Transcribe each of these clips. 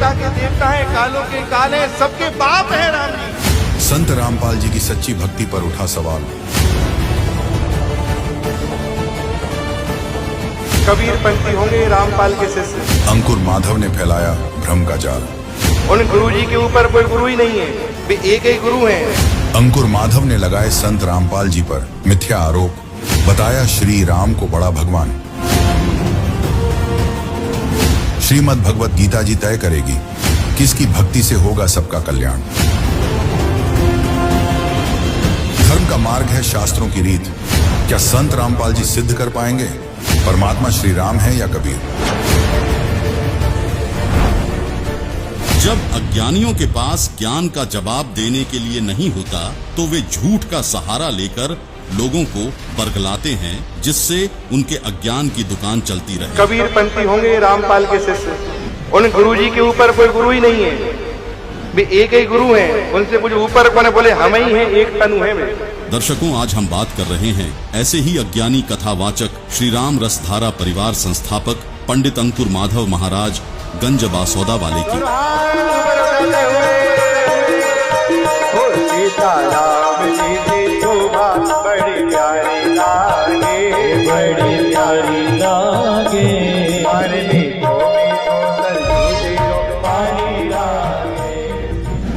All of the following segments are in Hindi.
देवता के देवता है, कालों के काल है, सबके बाप है राम जी। संत रामपाल जी की सच्ची भक्ति पर उठा सवाल। कबीर पंथी होंगे रामपाल के शिष्य। अंकुर माधव ने फैलाया भ्रम का जाल। उन गुरु जी के ऊपर कोई गुरु ही नहीं है, वे एक ही गुरु हैं। अंकुर माधव ने लगाए संत रामपाल जी पर मिथ्या आरोप, बताया श्री राम को बड़ा भगवान। श्रीमद् भगवत गीता जी तय करेगी किसकी भक्ति से होगा सबका कल्याण। धर्म का मार्ग है शास्त्रों की रीत, क्या संत रामपाल जी सिद्ध कर पाएंगे परमात्मा श्री राम है या कबीर। जब अज्ञानियों के पास ज्ञान का जवाब देने के लिए नहीं होता तो वे झूठ का सहारा लेकर लोगों को बरगलाते हैं, जिससे उनके अज्ञान की दुकान चलती रहे। कबीर पंथी होंगे रामपाल के शिष्य। उन गुरु जी के ऊपर कोई गुरु ही नहीं है, वे एक ही गुरु हैं। उनसे कुछ ऊपर कौन बोले हम ही हैं, एक तनु है वे। दर्शकों, आज हम बात कर रहे हैं ऐसे ही अज्ञानी कथावाचक श्री राम रसधारा परिवार संस्थापक पंडित अंकुर माधव महाराज गंज बासौदा वाले की।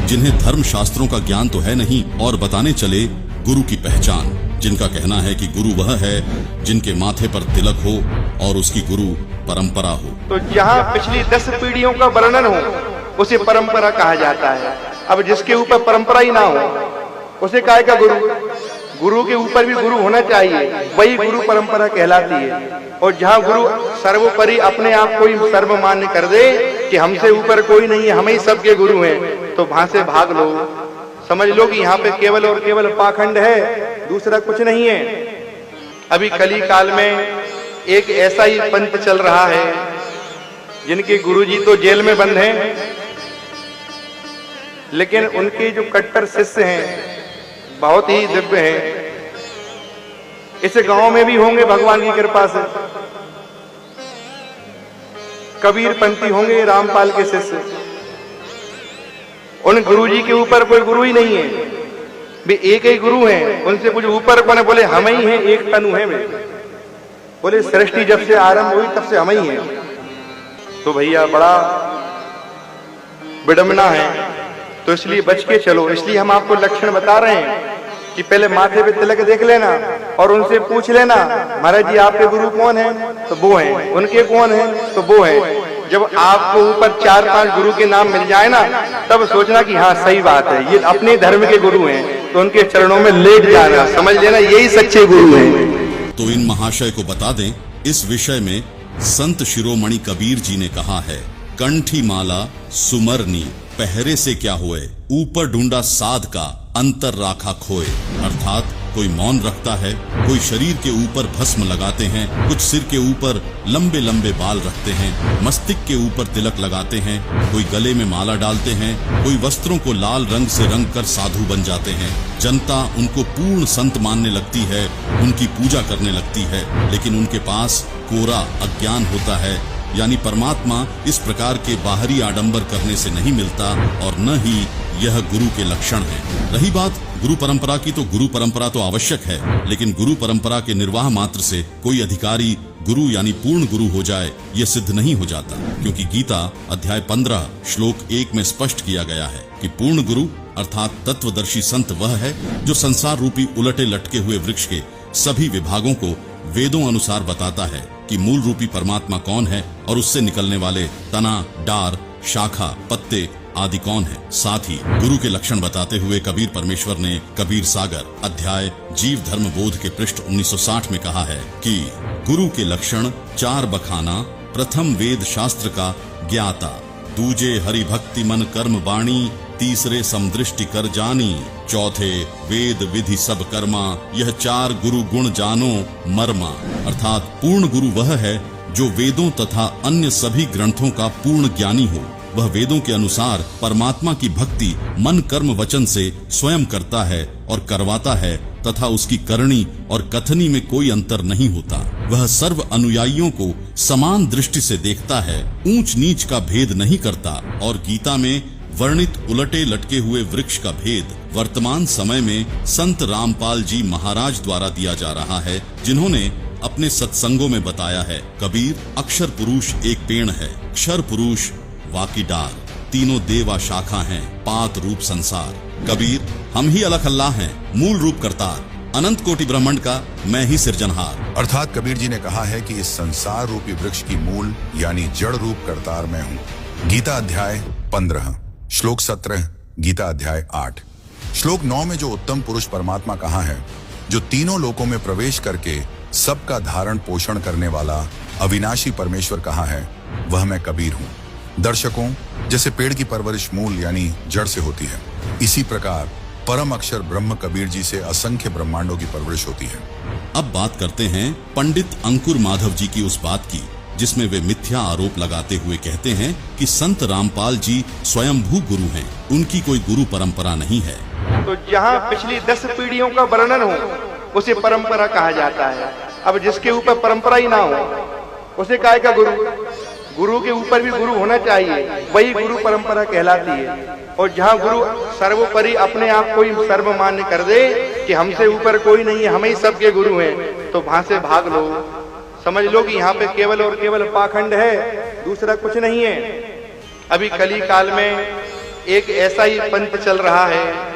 जिन्हें धर्म शास्त्रों का ज्ञान तो है नहीं और बताने चले गुरु की पहचान, जिनका कहना है कि गुरु वह है जिनके माथे पर तिलक हो और उसकी गुरु परंपरा हो। तो जहाँ पिछली 10 पीढ़ियों का वर्णन हो उसे परंपरा कहा जाता है। अब जिसके ऊपर परंपरा ही ना हो उसे काहे का गुरु। गुरु के ऊपर भी गुरु होना चाहिए, वही गुरु परंपरा कहलाती है। और जहाँ गुरु सर्वोपरि अपने आप को ही सर्वमान्य कर दे कि हमसे ऊपर कोई नहीं है, हम ही सबके गुरु हैं, तो वहां से भाग लो। समझ लो कि यहाँ पे केवल और केवल पाखंड है, दूसरा कुछ नहीं है। अभी कली काल में एक ऐसा ही पंथ चल रहा है जिनके गुरुजी तो जेल में बंद हैं, लेकिन उनके जो कट्टर शिष्य हैं बहुत ही दिव्य हैं। इस गांव में भी होंगे भगवान की कृपा से। कबीर पंथी होंगे रामपाल के शिष्य। उन गुरुजी के ऊपर कोई गुरु ही नहीं है, वे एक ही गुरु हैं। उनसे कुछ ऊपर कौन बोले हम ही हैं, एक तनु है वे। बोले सृष्टि जब से आरंभ हुई तब से हम ही हैं। तो भैया बड़ा विडंबना है, तो इसलिए बच के चलो। इसलिए हम आपको लक्षण बता रहे हैं कि पहले माथे पे तिलक देख लेना और उनसे पूछ लेना, महाराज जी आपके गुरु कौन हैं? तो वो हैं। उनके कौन हैं? तो वो हैं। जब आपको ऊपर 4-5 गुरु के नाम मिल जाए ना, तब सोचना कि हाँ सही बात है, ये अपने धर्म के गुरु हैं, तो उनके चरणों में लेट जाना, समझ लेना यही सच्चे गुरु हैं। तो इन महाशय को बता दें, इस विषय में संत शिरोमणि कबीर जी ने कहा है, कंठी माला सुमरनी पहरे से क्या होए, ऊपर ढूंढा साध का अंतर राखा खोए। अर्थात कोई मौन रखता है, कोई शरीर के ऊपर भस्म लगाते हैं, कुछ सिर के ऊपर लंबे लंबे बाल रखते हैं, मस्तिष्क के ऊपर तिलक लगाते हैं, कोई गले में माला डालते हैं, कोई वस्त्रों को लाल रंग से रंग कर साधु बन जाते हैं। जनता उनको पूर्ण संत मानने लगती है, उनकी पूजा करने लगती है, लेकिन उनके पास कोरा अज्ञान होता है। यानी परमात्मा इस प्रकार के बाहरी आडंबर करने से नहीं मिलता और न ही यह गुरु के लक्षण है। रही बात गुरु परंपरा की, तो गुरु परंपरा तो आवश्यक है, लेकिन गुरु परंपरा के निर्वाह मात्र से कोई अधिकारी गुरु यानी पूर्ण गुरु हो जाए यह सिद्ध नहीं हो जाता, क्योंकि गीता अध्याय 15 श्लोक 1 में स्पष्ट किया गया है कि पूर्ण गुरु अर्थात तत्वदर्शी संत वह है जो संसार रूपी उलटे लटके हुए वृक्ष के सभी विभागों को वेदों अनुसार बताता है कि मूल रूपी परमात्मा कौन है और उससे निकलने वाले तना, डार, शाखा, पत्ते आदि कौन है। साथ ही गुरु के लक्षण बताते हुए कबीर परमेश्वर ने कबीर सागर अध्याय जीव धर्म बोध के पृष्ठ 1960 में कहा है कि गुरु के लक्षण 4 बखाना। प्रथम वेद शास्त्र का ज्ञाता, दूजे हरि भक्ति मन कर्म वाणी, तीसरे समदृष्टि कर जानी, चौथे वेद विधि सब कर्मा, यह 4 गुरु गुण जानो मर्मा। अर्थात पूर्ण गुरु वह है जो वेदों तथा अन्य सभी ग्रंथों का पूर्ण ज्ञानी हो, वह वेदों के अनुसार परमात्मा की भक्ति मन कर्म वचन से स्वयं करता है और करवाता है तथा उसकी करनी और कथनी में कोई अंतर नहीं होता। वह सर्व अनुयायियों को समान दृष्टि से देखता है, ऊंच नीच का भेद नहीं करता और गीता में वर्णित उलटे लटके हुए वृक्ष का भेद वर्तमान समय में संत रामपाल जी महाराज द्वारा दिया जा रहा है, जिन्होंने अपने सत्संगों में बताया है। कबीर, अक्षर पुरुष एक पेड़ है, क्षर पुरुष वाकी डार, तीनों देवा शाखा हैं, पात रूप संसार। कबीर, हम ही अलख अल्लाह हैं, मूल रूप करतार, अनंत कोटि ब्रह्मांड का मैं ही सिरजनहार। अर्थात कबीर जी ने कहा है कि इस संसार रूपी वृक्ष की मूल यानी जड़ रूप करतार मैं हूँ। गीता अध्याय 15 श्लोक 17, गीता अध्याय 8। श्लोक 9 में जो उत्तम पुरुष परमात्मा कहा है, जो तीनों लोकों में प्रवेश करके सबका धारण पोषण करने वाला अविनाशी परमेश्वर कहा है, वह मैं कबीर हूँ। दर्शकों, जैसे पेड़ की परवरिश मूल यानी जड़ से होती है, इसी प्रकार परम अक्षर ब्रह्म कबीर जी से असंख्य ब्रह्मांडों की परवरिश होती है। अब बात करते हैं पंडित अंकुर माधव जी की उस बात की जिसमें वे मिथ्या आरोप लगाते हुए कहते हैं कि संत रामपाल जी स्वयंभू गुरु हैं, उनकी कोई गुरु परंपरा नहीं है। तो जहाँ पिछली 10 पीढ़ियों का वर्णन हो उसे परंपरा कहा जाता है। अब जिसके ऊपर परंपरा ही ना हो उसे काय का गुरु? गुरु के ऊपर भी गुरु होना चाहिए, वही गुरु परंपरा कहलाती है। और जहाँ गुरु सर्वोपरि अपने आप को ही सर्वमान्य कर दे कि हमसे ऊपर कोई नहीं है, हम ही सबके गुरु हैं, तो वहां से भाग लो। समझ लो कि यहाँ पे केवल और केवल पाखंड है, दूसरा कुछ नहीं है। अभी कली काल में एक ऐसा ही पंथ चल रहा है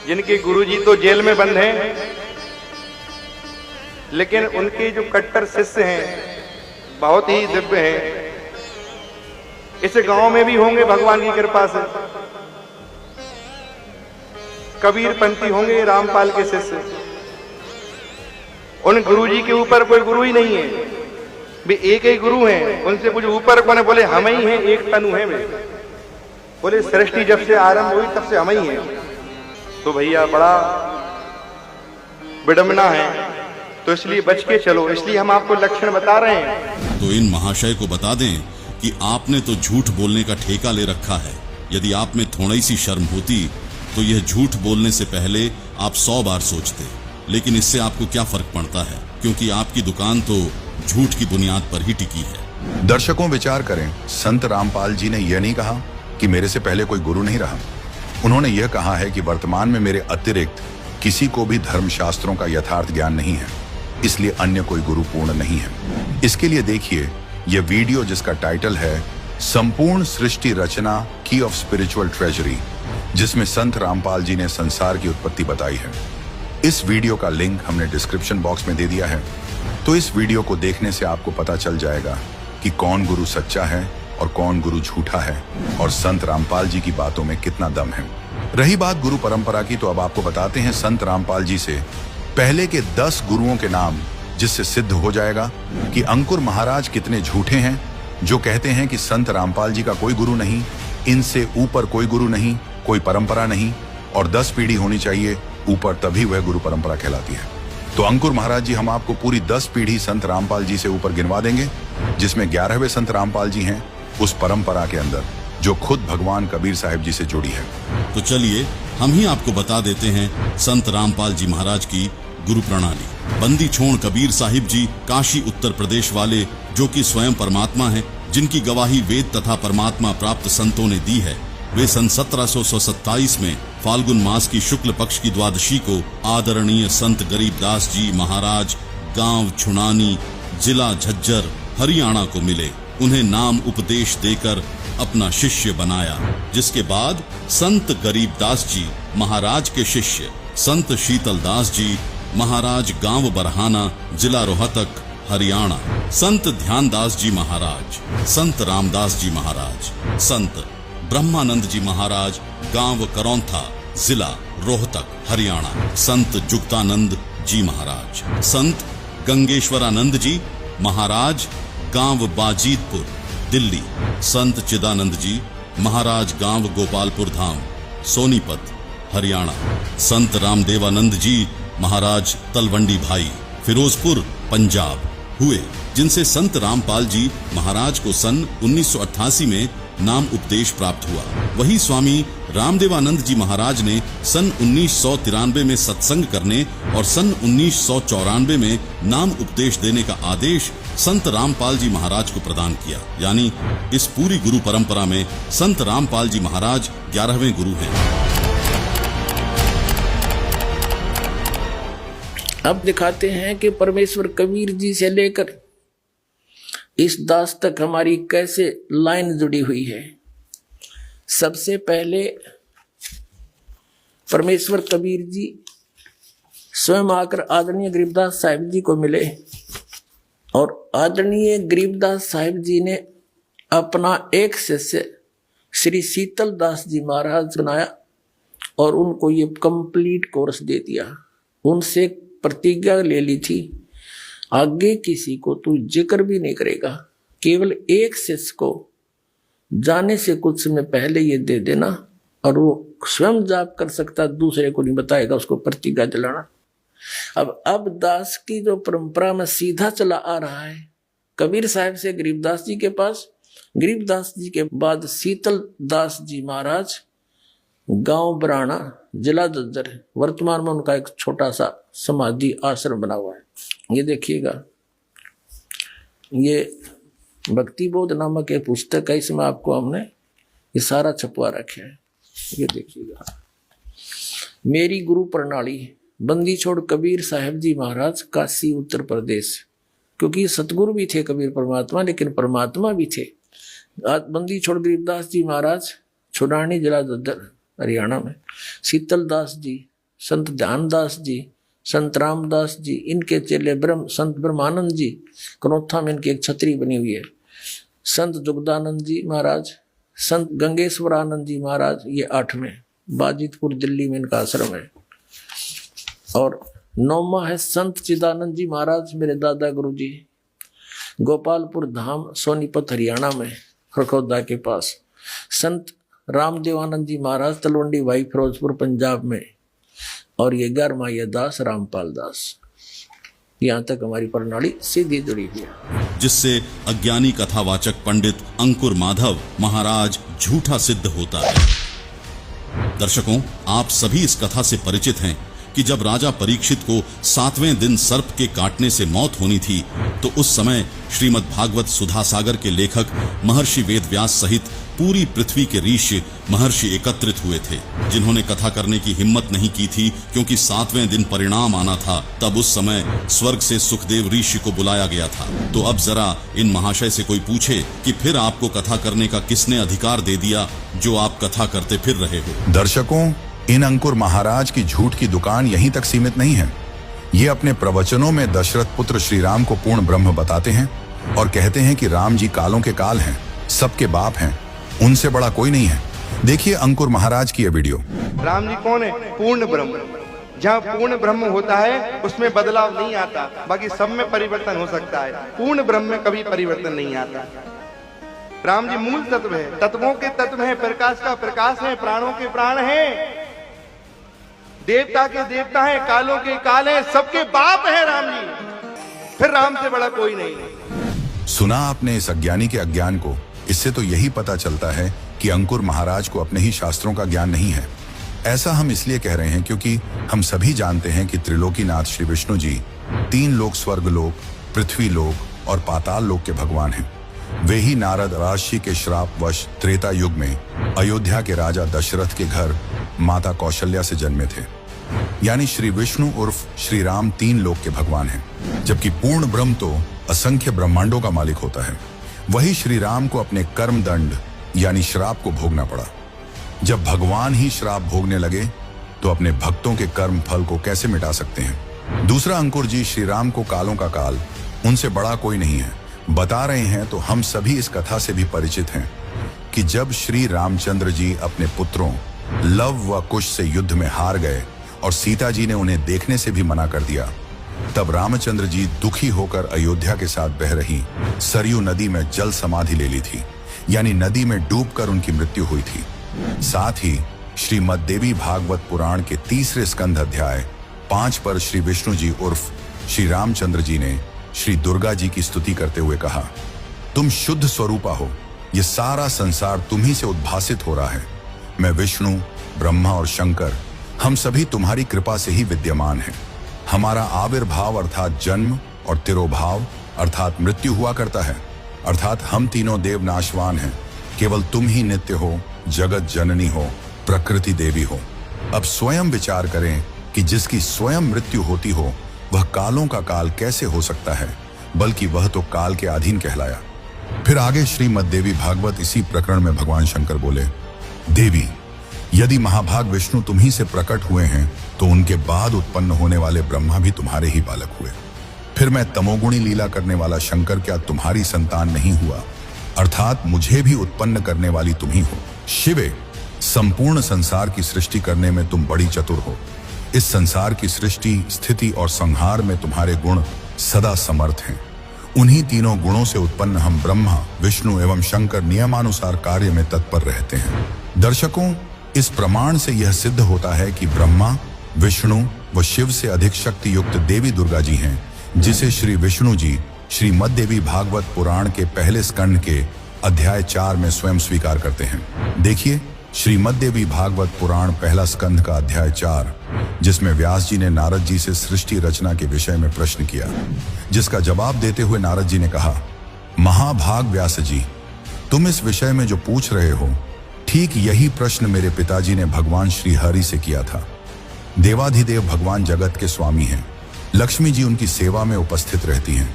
जिनके गुरुजी तो जेल में बंद हैं, लेकिन उनके जो कट्टर शिष्य हैं बहुत ही दिव्य हैं। इस गांव में भी होंगे भगवान की कृपा से, कबीर पंथी होंगे, रामपाल के शिष्य। उन गुरुजी के ऊपर कोई गुरु ही नहीं है, वे एक ही गुरु हैं। उनसे कुछ ऊपर कौन है? बोले हम ही हैं, एक तनु है वे। बोले सृष्टि जब से आरंभ हुई तब से हम ही हैं। तो भैया बड़ा विडंबना है, तो इसलिए बच के चलो, इसलिए हम आपको लक्षण बता रहे हैं। तो इन महाशय को बता दें कि आपने तो झूठ बोलने का ठेका ले रखा है। यदि आप में थोड़ी सी शर्म होती तो यह झूठ बोलने से पहले आप 100 बार सोचते, लेकिन इससे आपको क्या फर्क पड़ता है, क्योंकि आपकी दुकान तो झूठ की बुनियाद पर ही टिकी है। दर्शकों, विचार करें, संत रामपाल जी ने यह नहीं कहा कि मेरे से पहले कोई गुरु नहीं रहा। उन्होंने यह कहा है कि वर्तमान में मेरे अतिरिक्त किसी को भी धर्मशास्त्रों का यथार्थ ज्ञान नहीं है, इसलिए अन्य कोई गुरु पूर्ण नहीं है। इसके लिए देखिए यह वीडियो जिसका टाइटल है संपूर्ण सृष्टि रचना की ऑफ स्पिरिचुअल ट्रेजरी, जिसमें संत रामपाल जी ने संसार की उत्पत्ति बताई है। इस वीडियो का लिंक हमने डिस्क्रिप्शन बॉक्स में दे दिया है, तो इस वीडियो को देखने से आपको पता चल जाएगा कि कौन गुरु सच्चा है और कौन गुरु झूठा है, और संत रामपाल जी की बातों में कितना दम है। रही बात गुरु परंपरा की, तो अब आपको बताते हैं संत रामपाल जी से पहले के 10 गुरुओं के नाम, जिससे सिद्ध हो जाएगा कि अंकुर महाराज कितने झूठे हैं, जो कहते हैं कि संत रामपाल जी का कोई गुरु नहीं, इनसे ऊपर कोई गुरु नहीं, कोई परंपरा नहीं, और 10 पीढ़ी होनी चाहिए ऊपर, तभी वह गुरु परंपरा कहलाती है। तो अंकुर महाराज जी, हम आपको पूरी 10 पीढ़ी संत रामपाल जी से ऊपर गिनवा देंगे, जिसमें 11वें संत रामपाल जी हैं उस परंपरा के अंदर, जो खुद भगवान कबीर साहिब जी से जुड़ी है। तो चलिए हम ही आपको बता देते हैं संत रामपाल जी महाराज की गुरु प्रणाली। बंदी छोड़ कबीर साहिब जी काशी उत्तर प्रदेश वाले, जो कि स्वयं परमात्मा हैं, जिनकी गवाही वेद तथा परमात्मा प्राप्त संतों ने दी है, वे सन 1727 में फाल्गुन मास की शुक्ल पक्ष की द्वादशी को आदरणीय संत गरीबदास जी महाराज गांव छुनानी, जिला झज्जर, हरियाणा को मिले। उन्हें नाम उपदेश देकर अपना शिष्य बनाया, जिसके बाद संत गरीबदास जी महाराज के शिष्य संत शीतलदास जी महाराज गांव बरहाना, जिला रोहतक, हरियाणा, संत ध्यानदास जी महाराज, संत रामदास जी महाराज, संत ब्रह्मानंद जी महाराज गांव करौंथा, जिला रोहतक, हरियाणा, संत जुक्तानंद जी महाराज, संत गंगेश्वरानंद जी महाराज गांव बाजीतपुर, दिल्ली, संत चिदानंद जी महाराज गांव गोपालपुर धाम, सोनीपत, हरियाणा, संत रामदेवानंद जी महाराज तलवंडी भाई, फिरोजपुर, पंजाब हुए, जिनसे संत रामपाल जी महाराज को सन 1988 में नाम उपदेश प्राप्त हुआ। वही स्वामी रामदेवानंद जी महाराज ने सन 1993 में सत्संग करने और सन 1994 में नाम उपदेश देने का आदेश संत रामपाल जी महाराज को प्रदान किया। यानी इस पूरी गुरु परंपरा में संत रामपाल जी महाराज 11वें गुरु हैं। अब दिखाते हैं कि परमेश्वर कबीर जी से लेकर इस दास तक हमारी कैसे लाइन जुड़ी हुई है। सबसे पहले परमेश्वर कबीर जी स्वयं आकर आदरणीय गरीबदास साहिब जी को मिले और आदरणीय गरीबदास साहिब जी ने अपना एक शिष्य श्री शीतल दास जी महाराज बनाया और उनको ये कंप्लीट कोर्स दे दिया। उनसे प्रतिज्ञा ले ली थी, आगे किसी को तू जिक्र भी नहीं करेगा, केवल एक शिष्य को जाने से कुछ समय पहले ये दे देना और वो स्वयं जाप कर सकता, दूसरे को नहीं बताएगा, उसको प्रतिज्ञा दिलाना। अब दास की जो परंपरा में सीधा चला आ रहा है, कबीर साहब से गरीबदास जी के पास, गरीबदास जी के बाद शीतल दास जी महाराज, गांव बराना, जिला जज्जर, वर्तमान में उनका एक छोटा सा समाधि आश्रम बना हुआ है। ये देखिएगा, ये भक्ति बोध नामक एक पुस्तक है, इसमें आपको हमने ये सारा छपवा रखा है। ये देखिएगा, मेरी गुरु प्रणाली, बंदी छोड़ कबीर साहब जी महाराज, काशी उत्तर प्रदेश। क्योंकि सतगुरु भी थे कबीर परमात्मा, लेकिन परमात्मा भी थे। बंदी छोड़ गरीबदास जी महाराज, छुड़ानी, जिला जज्जर, हरियाणा में। शीतल दास जी, संत ध्यानदास जी, संत रामदास जी, इनके चेले संत ब्रह्मानंद जी, कनौथा में इनकी एक छतरी बनी हुई है। संत जुगदानंद जी महाराज, संत गंगेश्वरानंद जी महाराज, ये 8वें, बाजितपुर दिल्ली में इनका आश्रम है। और 9वां है संत चिदानंद जी महाराज, मेरे दादा गुरु जी, गोपालपुर धाम, सोनीपत हरियाणा में, खरखौदा के पास। संत रामदेवानंद जी महाराज, तलवंडी भाई, फिरोजपुर पंजाब में। और ये 11वां ये दास रामपाल दास। यहाँ तक हमारी प्रणाली सीधी जुड़ी हुई है, जिससे अज्ञानी कथावाचक पंडित अंकुर माधव महाराज झूठा सिद्ध होता है। दर्शकों, आप सभी इस कथा से परिचित हैं कि जब राजा परीक्षित को 7वें दिन सर्प के काटने से मौत होनी थी, तो उस समय श्रीमद् भागवत सुधा सागर के लेखक महर्षि वेदव्यास सहित पूरी पृथ्वी के ऋषि महर्षि एकत्रित हुए थे, जिन्होंने कथा करने की हिम्मत नहीं की थी, क्योंकि 7वें दिन परिणाम आना था। तब उस समय स्वर्ग से सुखदेव ऋषि को बुलाया गया था। तो अब जरा इन महाशय से कोई पूछे कि फिर आपको कथा करने का किसने अधिकार दे दिया, जो आप कथा करते फिर रहे हो। दर्शकों, इन अंकुर महाराज की झूठ की दुकान यहीं तक सीमित नहीं है। ये अपने प्रवचनों में दशरथ पुत्र श्री राम को पूर्ण ब्रह्म बताते हैं और कहते हैं कि राम जी कालों के काल हैं, सबके बाप हैं, उनसे बड़ा कोई नहीं है। देखिए अंकुर महाराज की यह वीडियो। राम जी कौन है? पूर्ण ब्रह्म। जहाँ पूर्ण ब्रह्म होता है उसमें बदलाव नहीं आता, बाकी सब में परिवर्तन हो सकता है, पूर्ण ब्रह्म में कभी परिवर्तन नहीं आता। राम जी मूल तत्व है, तत्वों के तत्व है, प्रकाश का प्रकाश है, प्राणों के प्राण है, देवता के देवता है, कालों के काल है, सबके बाप है राम जी। फिर राम से बड़ा कोई नहीं। सुना आपने इस अज्ञानी के अज्ञान को। इससे तो यही पता चलता है कि अंकुर महाराज को अपने ही शास्त्रों का ज्ञान नहीं है। ऐसा हम इसलिए कह रहे हैं क्योंकि हम सभी जानते हैं कि त्रिलोकीनाथ श्री विष्णु जी 3 लोक, स्वर्ग लोक, पृथ्वी लोक और पाताल लोक के भगवान हैं। वे ही नारद राशि के श्रापवश त्रेता युग में अयोध्या के राजा दशरथ के घर माता कौशल्या से जन्मे थे। यानी श्री विष्णु उर्फ श्री राम 3 लोक के भगवान हैं, जबकि पूर्ण ब्रह्म तो असंख्य ब्रह्मांडों का मालिक होता है। वही श्री राम को अपने कर्म दंड यानी श्राप को भोगना पड़ा। जब भगवान ही श्राप भोगने लगे तो अपने भक्तों के कर्म फल को कैसे मिटा सकते हैं। दूसरा, अंकुर जी श्री राम को कालों का काल, उनसे बड़ा कोई नहीं है बता रहे हैं। तो हम सभी इस कथा से भी परिचित हैं कि जब श्री रामचंद्र जी अपने पुत्रों लव व कुश से युद्ध में हार गए और सीता जी ने उन्हें देखने से भी मना कर दिया, तब रामचंद्र जी दुखी होकर अयोध्या के साथ बह रही सरयू नदी में जल समाधि ले ली थी, यानी नदी में डूबकर उनकी मृत्यु हुई थी। साथ ही श्रीमद् देवी भागवत पुराण के 3 स्कंध अध्याय 5 पर श्री विष्णु जी उर्फ श्री रामचंद्र जी ने श्री दुर्गा जी की स्तुति करते हुए कहा, तुम शुद्ध स्वरूपा हो, ये सारा संसार तुम्ही से उद्भासित हो रहा है। मैं विष्णु, ब्रह्मा और शंकर, हम सभी तुम्हारी कृपा से ही विद्यमान हैं। हमारा आविर्भाव अर्थात जन्म और तिरोभाव अर्थात मृत्यु हुआ करता है, अर्थात हम तीनों देव नाशवान हैं। केवल तुम ही नित्य हो, जगत जननी हो, प्रकृति देवी हो। अब स्वयं विचार करें कि जिसकी स्वयं मृत्यु होती हो वह कालों का काल कैसे हो सकता है, बल्कि वह तो काल के अधीन कहलाया। फिर आगे श्रीमद् देवी भागवत इसी प्रकरण में भगवान शंकर बोले, देवी, यदि महाभाग विष्णु तुम्ही से प्रकट हुए हैं तो उनके बाद उत्पन्न होने वाले ब्रह्मा भी तुम्हारे ही बालक हुए। फिर मैं तमोगुणी लीला करने वाला शंकर क्या तुम्हारी संतान नहीं हुआ, अर्थात मुझे भी उत्पन्न करने वाली तुम ही हो। शिवे, संपूर्ण संसार की सृष्टि करने में तुम बड़ी चतुर हो। इस संसार की सृष्टि, स्थिति और संहार में तुम्हारे गुण सदा समर्थ हैं। उन्हीं तीनों गुणों से उत्पन्न हम ब्रह्मा, विष्णु एवं शंकर नियमानुसार कार्य में तत्पर रहते हैं। दर्शकों, इस प्रमाण से यह सिद्ध होता है कि ब्रह्मा, विष्णु व शिव से अधिक शक्ति युक्त देवी दुर्गा जी हैं, जिसे श्री विष्णु जी श्रीमद् देवी भागवत पुराण के पहले स्कंध के अध्याय 4 में स्वयं स्वीकार करते हैं। देखिए श्रीमद् देवी भागवत पुराण पहला स्कंध का अध्याय 4, जिसमें व्यास जी ने नारद जी से सृष्टि रचना के विषय में प्रश्न किया, जिसका जवाब देते हुए नारद जी ने कहा, महाभाग व्यास जी, तुम इस विषय में जो पूछ रहे हो, ठीक यही प्रश्न मेरे पिताजी ने भगवान श्री हरि से किया था। देवाधिदेव भगवान जगत के स्वामी हैं। लक्ष्मी जी उनकी सेवा में उपस्थित रहती हैं।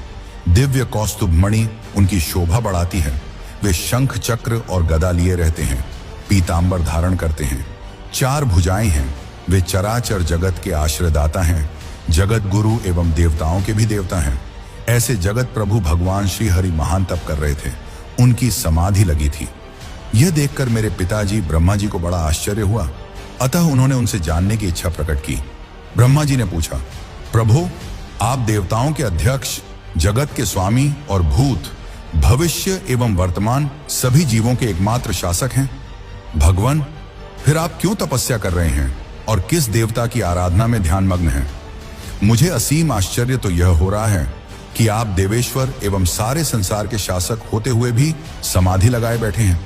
दिव्य कौस्तुभ मणि उनकी शोभा बढ़ाती है। वे शंख, चक्र और गदा लिए रहते हैं, पीतांबर धारण करते हैं, 4 भुजाएं हैं। वे चराचर जगत के आश्रयदाता हैं, जगत गुरु एवं देवताओं के भी देवता हैं। ऐसे जगत प्रभु भगवान श्री हरि महान तप कर रहे थे। उनकी समाधि लगी थी। यह देखकर मेरे पिताजी ब्रह्मा जी को बड़ा आश्चर्य हुआ। अतः उन्होंने उनसे जानने की इच्छा प्रकट की। ब्रह्मा जी ने पूछा, प्रभु, आप देवताओं के अध्यक्ष, जगत के स्वामी और भूत, भविष्य एवं वर्तमान सभी जीवों के एकमात्र शासक हैं। भगवान, फिर आप क्यों तपस्या कर रहे हैं और किस देवता की आराधना में ध्यान मग्न हैं? मुझे असीम आश्चर्य तो यह हो रहा है कि आप देवेश्वर एवं सारे संसार के शासक होते हुए भी समाधि लगाए बैठे हैं।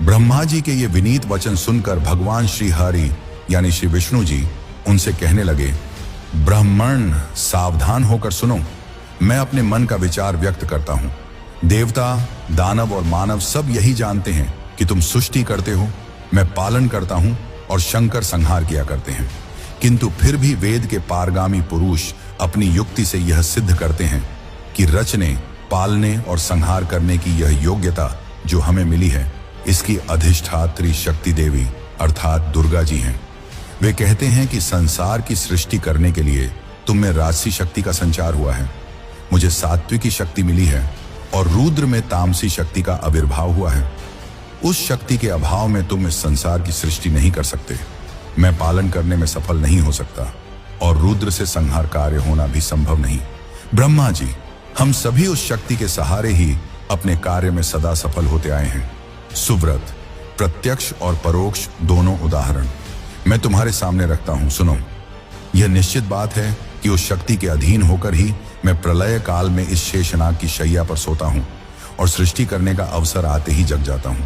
ब्रह्मा जी के ये विनीत वचन सुनकर भगवान श्री हरि यानी श्री विष्णु जी उनसे कहने लगे, ब्राह्मण, सावधान होकर सुनो। मैं अपने मन का विचार व्यक्त करता हूं। देवता, दानव और मानव सब यही जानते हैं कि तुम सृष्टि करते हो, मैं पालन करता हूं और शंकर संहार किया करते हैं। किंतु फिर भी वेद के पारगामी पुरुष अपनी युक्ति से यह सिद्ध करते हैं कि रचने, पालने और संहार करने की यह योग्यता जो हमें मिली है, इसकी अधिष्ठात्री शक्ति देवी अर्थात दुर्गा जी हैं। वे कहते हैं कि संसार की सृष्टि करने के लिए तुम में राजसी शक्ति का संचार हुआ है, मुझे सात्विकी शक्ति मिली है और रुद्र में तामसी शक्ति का आविर्भाव हुआ है। उस शक्ति के अभाव में तुम इस संसार की सृष्टि नहीं कर सकते। मैं पालन करने में सफल नहीं हो सकता और रुद्र से संहार कार्य होना भी संभव नहीं। ब्रह्मा जी, हम सभी उस शक्ति के सहारे ही अपने कार्य में सदा सफल होते आए हैं। सुव्रत, प्रत्यक्ष और परोक्ष दोनों उदाहरण मैं तुम्हारे सामने रखता हूं, सुनो। यह निश्चित बात है कि उस शक्ति के अधीन होकर ही मैं प्रलय काल में इस शेषनाग की शैया पर सोता हूं और सृष्टि करने का अवसर आते ही जग जाता हूं।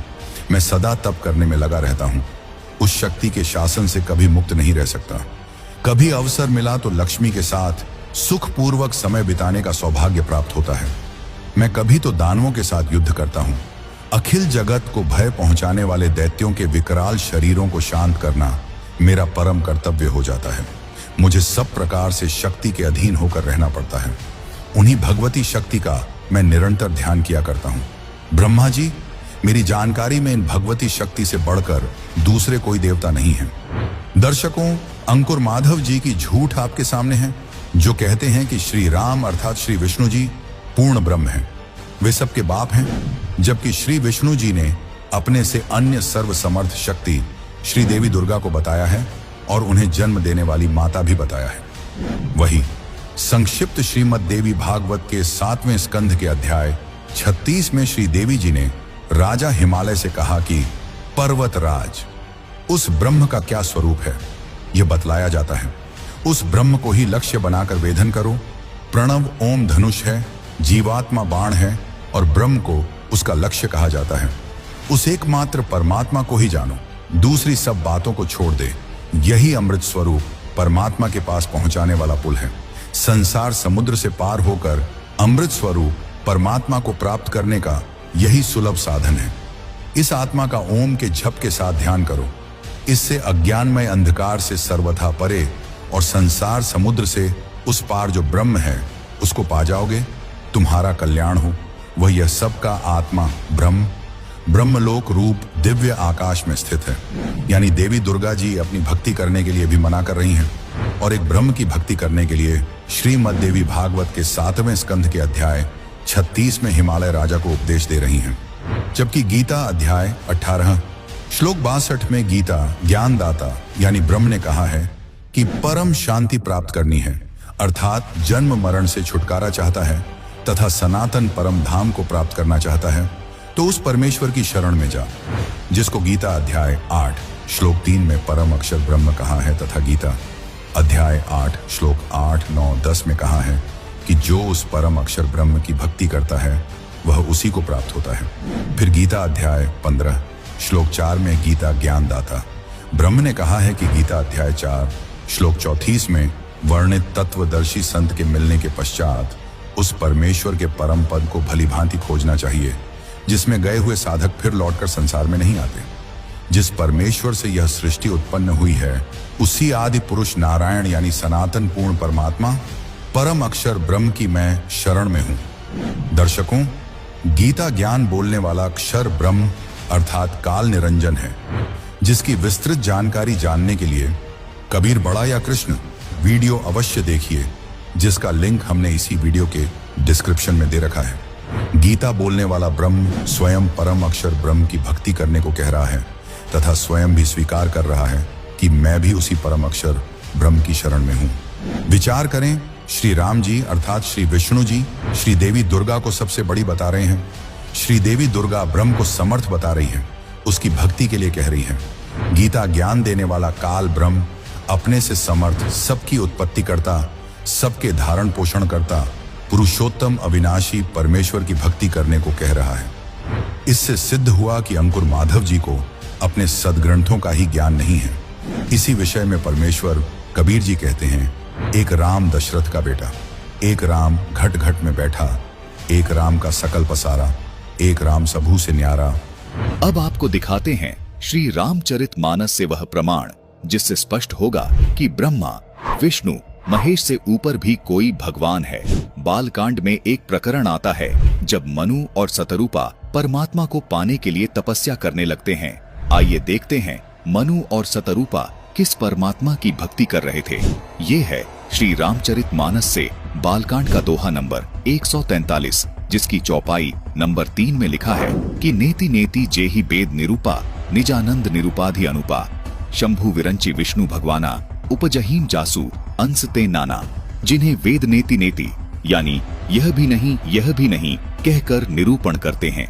मैं सदा तप करने में लगा रहता हूं। उस शक्ति के शासन से कभी मुक्त नहीं रह सकता। कभी अवसर मिला तो लक्ष्मी के साथ सुखपूर्वक समय बिताने का सौभाग्य प्राप्त होता है। मैं कभी तो दानवों के साथ युद्ध करता हूं। अखिल जगत को भय पहुंचाने वाले दैत्यों के विकराल शरीरों को शांत करना मेरा परम कर्तव्य हो जाता है। मुझे सब प्रकार से शक्ति के अधीन होकर रहना पड़ता है। उन्हीं भगवती शक्ति का मैं निरंतर ध्यान किया करता हूं। ब्रह्मा जी, मेरी जानकारी में इन भगवती शक्ति से बढ़कर दूसरे कोई देवता नहीं है। दर्शकों, अंकुर माधव जी की झूठ आपके सामने है, जो कहते हैं कि श्री राम अर्थात श्री विष्णु जी पूर्ण ब्रह्म हैं। वे सबके बाप हैं, जबकि श्री विष्णु जी ने अपने से अन्य सर्वसमर्थ शक्ति श्री देवी दुर्गा को बताया है और उन्हें जन्म देने वाली माता भी बताया है। वही संक्षिप्त श्रीमद् देवी भागवत के 7वें स्कंध के अध्याय 36 में श्री देवी जी ने राजा हिमालय से कहा कि पर्वतराज, उस ब्रह्म का क्या स्वरूप है यह बतलाया जाता है। उस ब्रह्म को ही लक्ष्य बनाकर वेधन करो। प्रणव ओम धनुष है, जीवात्मा बाण है और ब्रह्म को उसका लक्ष्य कहा जाता है। उस एकमात्र परमात्मा को ही जानो, दूसरी सब बातों को छोड़ दे। यही अमृत स्वरूप परमात्मा के पास पहुंचाने वाला पुल है। संसार समुद्र से पार होकर अमृत स्वरूप परमात्मा को प्राप्त करने का यही सुलभ साधन है। इस आत्मा का ओम के जप के साथ ध्यान करो। इससे अज्ञानमय अंधकार से सर्वथा परे और संसार समुद्र से उस पार जो ब्रह्म है उसको पा जाओगे। तुम्हारा कल्याण हो। वह यह सबका आत्मा ब्रह्म ब्रह्मलोक रूप दिव्य आकाश में स्थित है। यानी देवी दुर्गा जी अपनी भक्ति करने के लिए भी मना कर रही हैं और एक ब्रह्म की भक्ति करने के लिए श्रीमद् देवी भागवत के 7वें स्कंध के अध्याय 36 में हिमालय राजा को उपदेश दे रही हैं। जबकि गीता अध्याय 18 श्लोक 62 में गीता ज्ञानदाता यानी ब्रह्म ने कहा है कि परम शांति प्राप्त करनी है, अर्थात जन्म मरण से छुटकारा चाहता है तथा सनातन परम धाम को प्राप्त करना चाहता है तो उस परमेश्वर की शरण में जा, जिसको गीता अध्याय 8 श्लोक 3 में परम अक्षर ब्रह्म कहा है तथा गीता अध्याय 8 श्लोक 8, 9, 10 में कहा है कि जो उस परम अक्षर ब्रह्म की भक्ति करता है वह उसी को प्राप्त होता है। फिर गीता अध्याय 15 श्लोक 4 में गीता ज्ञानदाता ब्रह्म ने कहा है कि गीता अध्याय 4 श्लोक 34 में वर्णित तत्वदर्शी संत के मिलने के पश्चात उस परमेश्वर के परम पद को भली भांति खोजना चाहिए, जिसमें गए हुए साधक फिर लौटकर संसार में नहीं आते। जिस परमेश्वर से यह सृष्टि उत्पन्न हुई है उसी आदि पुरुष नारायण यानी सनातन पूर्ण परमात्मा परम अक्षर ब्रह्म की मैं शरण में हूं। दर्शकों, गीता ज्ञान बोलने वाला अक्षर ब्रह्म अर्थात काल निरंजन है, जिसकी विस्तृत जानकारी जानने के लिए कबीर बड़ा या कृष्ण वीडियो अवश्य देखिए, जिसका लिंक हमने इसी वीडियो के डिस्क्रिप्शन में दे रखा है। गीता बोलने वाला ब्रह्म स्वयं परम अक्षर ब्रह्म की भक्ति करने को कह रहा है तथा स्वयं भी स्वीकार कर रहा है कि मैं भी उसी परम अक्षर ब्रह्म की शरण में हूं। विचार करें, श्री राम जी अर्थात श्री विष्णु जी श्री देवी दुर्गा को सबसे बड़ी बता रहे हैं। श्री देवी दुर्गा ब्रह्म को समर्थ बता रही है, उसकी भक्ति के लिए कह रही है। गीता ज्ञान देने वाला काल ब्रह्म अपने से समर्थ, सबकी उत्पत्ति करता, सबके धारण पोषण करता, पुरुषोत्तम अविनाशी परमेश्वर की भक्ति करने को कह रहा है। इससे सिद्ध हुआ कि अंकुर माधव जी को अपने सदग्रंथों का ही ज्ञान नहीं है। इसी विषय में परमेश्वर कबीर जी कहते हैं, एक राम दशरथ का बेटा, एक राम घट घट में बैठा, एक राम का सकल पसारा, एक राम सबू से न्यारा। अब आपको दिखाते हैं श्री रामचरित मानस से वह प्रमाण जिससे स्पष्ट होगा कि ब्रह्मा, विष्णु, महेश से ऊपर भी कोई भगवान है। बालकांड में एक प्रकरण आता है जब मनु और सतरूपा परमात्मा को पाने के लिए तपस्या करने लगते हैं। आइए देखते हैं मनु और सतरूपा किस परमात्मा की भक्ति कर रहे थे। ये है श्री रामचरित मानस से बालकांड का दोहा नंबर 143, जिसकी चौपाई नंबर 3 में लिखा है कि नेति नेति जेहि वेद निरूपा, निजानंद निरूपाधि अनुपा, शंभु विरंची विष्णु भगवाना, उपजहीम जासु अंश ते नाना। जिन्हें वेद नेति नेति यानी यह भी नहीं कहकर निरूपण करते हैं,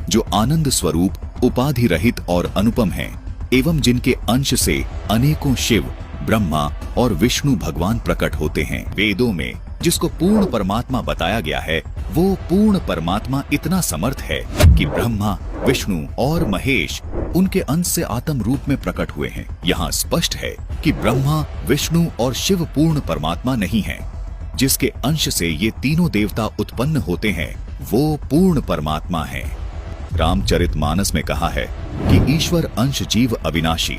जो आनंद स्वरूप, उपाधि रहित और अनुपम हैं, एवं जिनके अंश से अनेकों शिव, ब्रह्मा और विष्णु भगवान प्रकट होते हैं। वेदों में जिसको पूर्ण परमात्मा बताया गया है, वो पूर्ण परमात्मा इतना समर्थ है कि ब्रह्मा, विष्णु और महेश उनके अंश से आत्म रूप में प्रकट हुए हैं। यहाँ स्पष्ट है कि ब्रह्मा, विष्णु और शिव पूर्ण परमात्मा नहीं है। जिसके अंश से ये तीनों देवता उत्पन्न होते हैं वो पूर्ण परमात्मा है। रामचरितमानस में कहा है कि ईश्वर अंश जीव अविनाशी,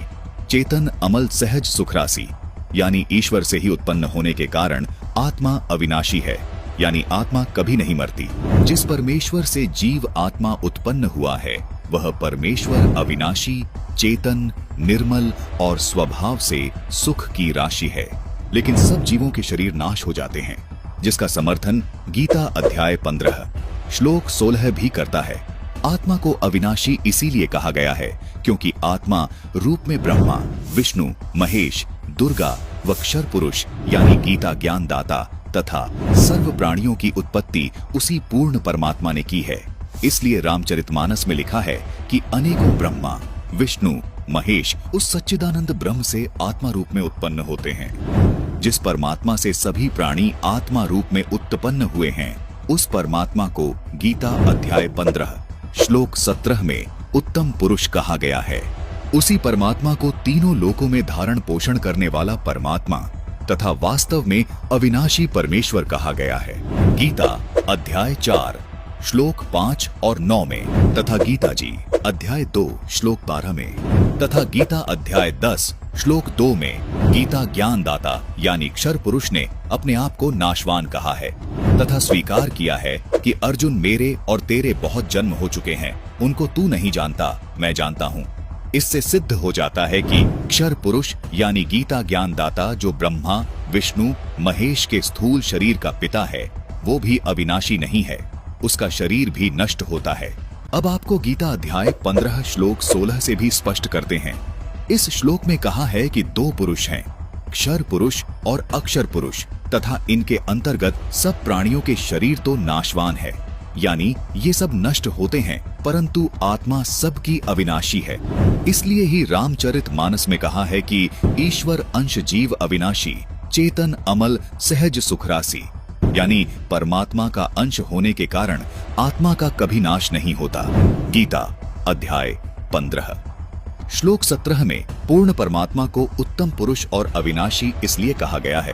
चेतन अमल सहज सुखरासी, यानी ईश्वर से ही उत्पन्न होने के कारण आत्मा अविनाशी है, यानी आत्मा कभी नहीं मरती। जिस परमेश्वर से जीव आत्मा उत्पन्न हुआ है वह परमेश्वर अविनाशी, चेतन, निर्मल और स्वभाव से सुख की राशि है। लेकिन सब जीवों के शरीर नाश हो जाते हैं, जिसका समर्थन गीता अध्याय 15 श्लोक 16 भी करता है। आत्मा को अविनाशी इसीलिए कहा गया है क्योंकि आत्मा रूप में ब्रह्मा, विष्णु, महेश, दुर्गा व अक्षर पुरुष यानी गीता ज्ञान दाता तथा सर्व प्राणियों की उत्पत्ति उसी पूर्ण परमात्मा ने की है। इसलिए रामचरितमानस में लिखा है कि अनेकों ब्रह्मा, विष्णु, महेश उस सच्चिदानंद ब्रह्म से आत्मा रूप में उत्पन्न होते हैं। जिस परमात्मा से सभी प्राणी आत्मा रूप में उत्पन्न हुए हैं, उस परमात्मा को गीता अध्याय 15 श्लोक 17 में उत्तम पुरुष कहा गया है। उसी परमात्मा को तीनों लोकों में धारण पोषण करने वाला परमात्मा तथा वास्तव में अविनाशी परमेश्वर कहा गया है। गीता अध्याय 4 श्लोक 5 और 9 में तथा गीता जी अध्याय 2 श्लोक 12 में तथा गीता अध्याय 10 श्लोक 2 में गीता ज्ञानदाता यानी क्षर पुरुष ने अपने आप को नाशवान कहा है तथा स्वीकार किया है कि अर्जुन मेरे और तेरे बहुत जन्म हो चुके हैं, उनको तू नहीं जानता, मैं जानता हूँ। इससे सिद्ध हो जाता है कि क्षर पुरुष यानी गीता ज्ञानदाता जो ब्रह्मा विष्णु महेश के स्थूल शरीर का पिता है, वो भी अविनाशी नहीं है, उसका शरीर भी नष्ट होता है। अब आपको गीता अध्याय 15 श्लोक 16 से भी स्पष्ट करते हैं। इस श्लोक में कहा है कि दो पुरुष हैं, क्षर पुरुष और अक्षर पुरुष, तथा इनके अंतर्गत सब प्राणियों के शरीर तो नाशवान है, यानी ये सब नष्ट होते हैं, परंतु आत्मा सबकी अविनाशी है। इसलिए ही रामचरितमानस में कहा है कि ईश्वर अंश जीव अविनाशी, चेतन अमल सहज सुखरासी, यानी परमात्मा का अंश होने के कारण आत्मा का कभी नाश नहीं होता। गीता अध्याय 15 श्लोक 17 में पूर्ण परमात्मा को उत्तम पुरुष और अविनाशी इसलिए कहा गया है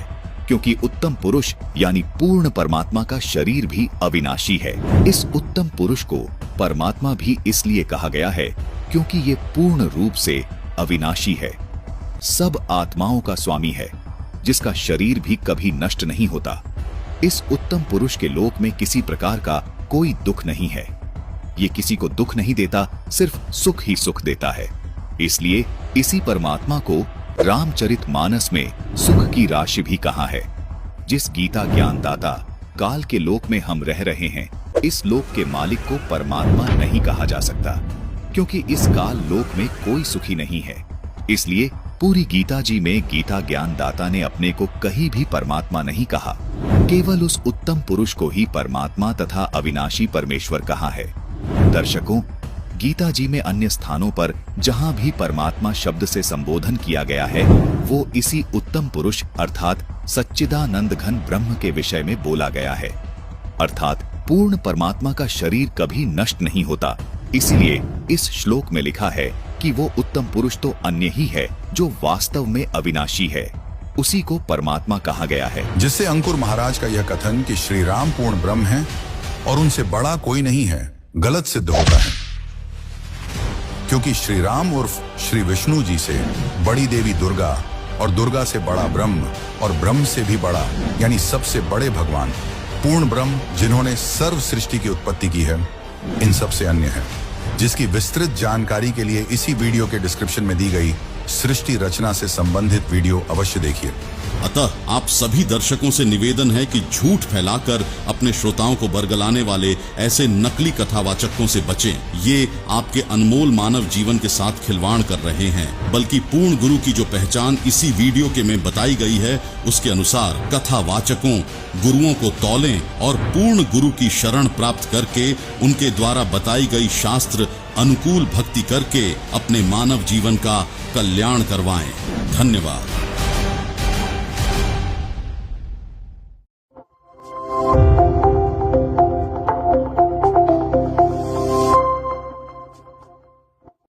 क्योंकि उत्तम पुरुष यानी पूर्ण परमात्मा का शरीर भी अविनाशी है। इस उत्तम पुरुष को परमात्मा भी इसलिए कहा गया है क्योंकि ये पूर्ण रूप से अविनाशी है, सब आत्माओं का स्वामी है, जिसका शरीर भी कभी नष्ट नहीं होता। इस उत्तम पुरुष के लोक में किसी प्रकार का कोई दुख नहीं है, ये किसी को दुख नहीं देता, सिर्फ सुख ही सुख देता है। इसलिए इसी परमात्मा को रामचरितमानस में सुख की राशि भी कहा है। जिस गीता ज्ञानदाता काल के लोक में हम रह रहे हैं, इस लोक के मालिक को परमात्मा नहीं कहा जा सकता, क्योंकि इस काल लोक में कोई सुखी नहीं है। इसलिए पूरी गीता जी में गीता ज्ञानदाता ने अपने को कहीं भी परमात्मा नहीं कहा, केवल उस उत्तम पुरुष को ही परमात्मा तथा अविनाशी परमेश्वर कहा है। दर्शकों, गीता जी में अन्य स्थानों पर जहां भी परमात्मा शब्द से संबोधन किया गया है, वो इसी उत्तम पुरुष अर्थात सच्चिदानंद घन ब्रह्म के विषय में बोला गया है। अर्थात पूर्ण परमात्मा का शरीर कभी नष्ट नहीं होता। इसलिए इस श्लोक में लिखा है कि वो उत्तम पुरुष तो अन्य ही है जो वास्तव में अविनाशी है, उसी को परमात्मा कहा गया है। जिससे अंकुर महाराज का यह कथन कि श्री राम पूर्ण ब्रह्म है और उनसे बड़ा कोई नहीं है, गलत सिद्ध होता है, क्योंकि श्री राम उर्फ श्री विष्णु जी से बड़ी देवी दुर्गा और दुर्गा से बड़ा ब्रह्म और ब्रह्म से भी बड़ा यानी सबसे बड़े भगवान पूर्ण ब्रह्म जिन्होंने सर्व सृष्टि की उत्पत्ति की है, इन सब से अन्य है, जिसकी विस्तृत जानकारी के लिए इसी वीडियो के डिस्क्रिप्शन में दी गई सृष्टि रचना से संबंधित वीडियो अवश्य देखिए। अतः आप सभी दर्शकों से निवेदन है कि झूठ फैलाकर अपने श्रोताओं को बरगलाने वाले ऐसे नकली कथावाचकों से बचें। ये आपके अनमोल मानव जीवन के साथ खिलवाड़ कर रहे हैं। बल्कि पूर्ण गुरु की जो पहचान इसी वीडियो के में बताई गई है, उसके अनुसार कथावाचकों गुरुओं को तौलें और पूर्ण गुरु की शरण प्राप्त करके उनके द्वारा बताई गई शास्त्र अनुकूल भक्ति करके अपने मानव जीवन का कल्याण करवाएं। धन्यवाद।